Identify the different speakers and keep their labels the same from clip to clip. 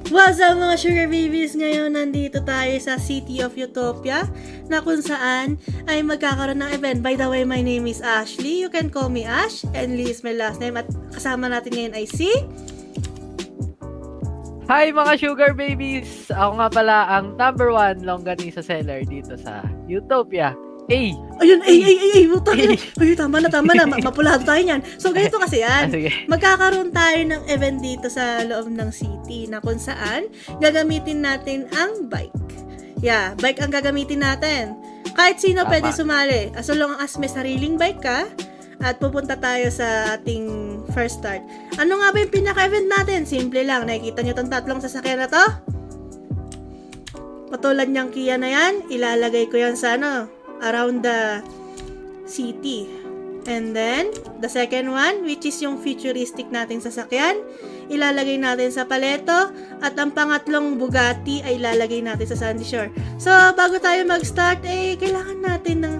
Speaker 1: What's up mga sugar babies? Ngayon nandito tayo sa City of Utopia na kung saan ay magkakaroon ng event. By the way, my name is Ashley. You can call me Ash and Lee is my last name. At kasama natin ngayon ay si...
Speaker 2: Hi mga sugar babies! Ako nga pala ang number 1 longganisa seller dito sa Utopia.
Speaker 1: Ayun, ay, tama na, mapulado tayo niyan. So, ganito kasi yan.
Speaker 2: Sige.
Speaker 1: Magkakaroon tayo ng event dito sa loob ng city na kung saan gagamitin natin ang bike. Yeah, bike ang gagamitin natin. Kahit sino
Speaker 2: Tama.
Speaker 1: pwede sumali. As long as may sariling bike ka, at pupunta tayo sa ating first start. Ano nga ba yung pinaka-event natin? Simple lang. Nakikita nyo itong tatlong sasakyan na to? Patulad niyang Kia na yan, ilalagay ko yan sa around the city. And then, the second one, which is yung futuristic nating sasakyan, ilalagay natin sa Paleto. At ang pangatlong Bugatti ay ilalagay natin sa Sandy Shore. So, bago tayo mag-start, kailangan natin ng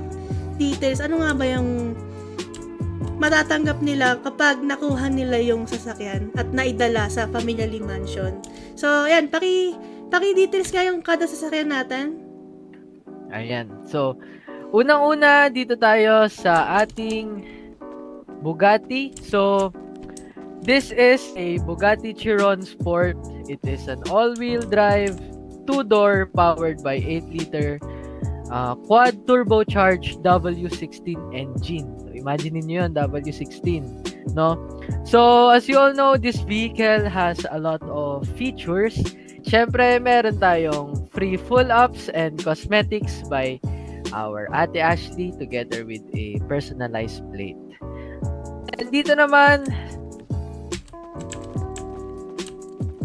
Speaker 1: details. Ano nga ba yung matatanggap nila kapag nakuha nila yung sasakyan at naidala sa Family Mansion. So, yan, paki-details nga yung kada sasakyan natin.
Speaker 2: Ayan. So, unang-una dito tayo sa ating Bugatti. So, this is a Bugatti Chiron Sport. It is an all-wheel drive, 2-door, powered by 8-liter quad turbocharged W16 engine. So, imagine niyo yun, W16, no? So, as you all know, this vehicle has a lot of features. Syempre, meron tayong free full-ups and cosmetics by our Ate Ashley together with a personalized plate. And dito naman,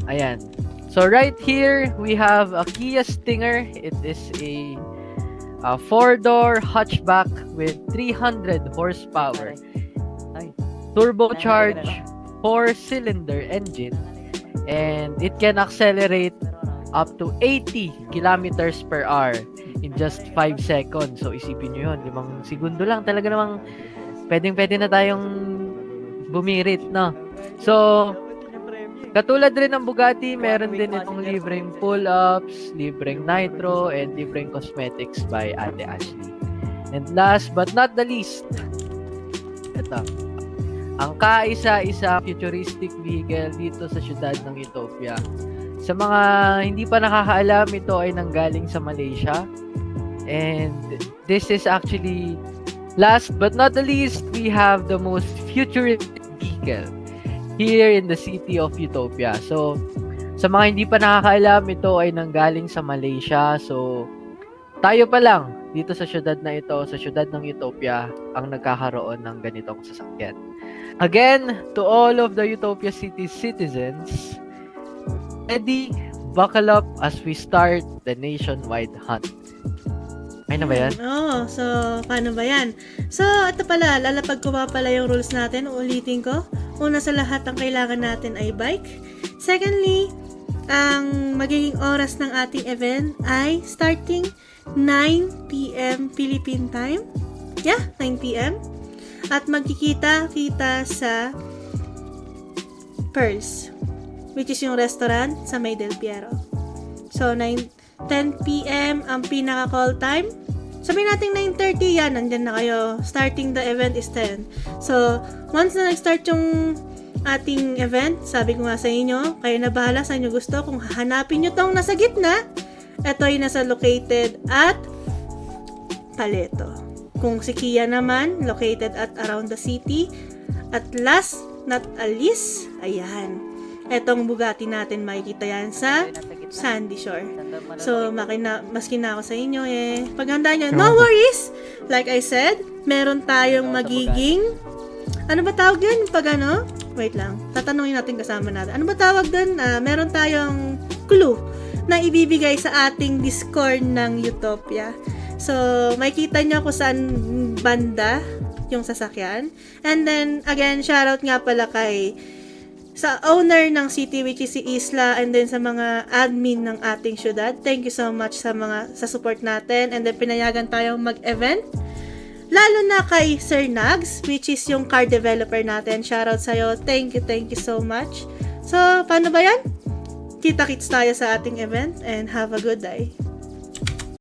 Speaker 2: ayan. So, right here, we have a Kia Stinger. It is a 4-door hatchback with 300 horsepower, turbocharged 4-cylinder engine, and it can accelerate up to 80 kilometers per hour in just 5 seconds. So isipin nyo yun, 5 segundo lang, talaga namang pwedeng-pwede na tayong bumirit, no? So, katulad rin ng Bugatti, meron din itong libreng pull-ups, libreng nitro, and libreng cosmetics by Ate Ashley. And last but not the least, ito, ang kaisa-isa futuristic vehicle dito sa siyudad ng Utopia. Sa mga hindi pa nakakaalam, ito ay nanggaling sa Malaysia. And this is actually, last but not the least, we have the most futuristic vehicle here in the City of Utopia. So, sa mga hindi pa nakakaalam, ito ay nanggaling sa Malaysia. So, tayo pa lang dito sa syudad na ito, sa syudad ng Utopia, ang nagkakaroon ng ganitong sasakyan. Again, to all of the Utopia City citizens, ready, buckle up as we start the nationwide hunt. Ay na ba yan?
Speaker 1: Oo, so paano ba yan? So, ito pala, lalapag ko pa pala yung rules natin. Uulitin ko. Una sa lahat, ang kailangan natin ay bike. Secondly, ang magiging oras ng ating event ay starting 9 p.m. Philippine time. Yeah, 9 p.m. At magkikita-kita sa Pearls, which is yung restaurant sa May del Piero. So, 10 p.m. ang pinaka-call time. Sabihin natin 9:30, yan, nandyan na kayo. Starting the event is 10. So, once na nag-start yung ating event, sabi ko nga sa inyo, kayo na bahala sa inyo gusto. Kung hahanapin nyo tong nasa gitna, ito ay nasa located at Paleto. Kung si Kia naman, located at around the city. At last, not least, ayan. Etong Bugatti natin, makikita yan sa Sandy Shore. So, maski na ako sa inyo paghanda nyo, no worries! Like I said, meron tayong magiging, ano ba tawag yun? Pag ano? Wait lang, tatanungin natin kasama natin. Ano ba tawag dun? Meron tayong clue na ibibigay sa ating Discord ng Utopia. So, makikita nyo kung saan banda yung sasakyan. And then, again, shoutout nga pala sa owner ng city, which is si Isla, and then sa mga admin ng ating syudad. Thank you so much sa support natin, and then pinayagan tayong mag-event. Lalo na kay Sir Nags, which is yung car developer natin. Shoutout sa'yo. Thank you so much. So, paano ba yan? Kita-kits tayo sa ating event and have a good day.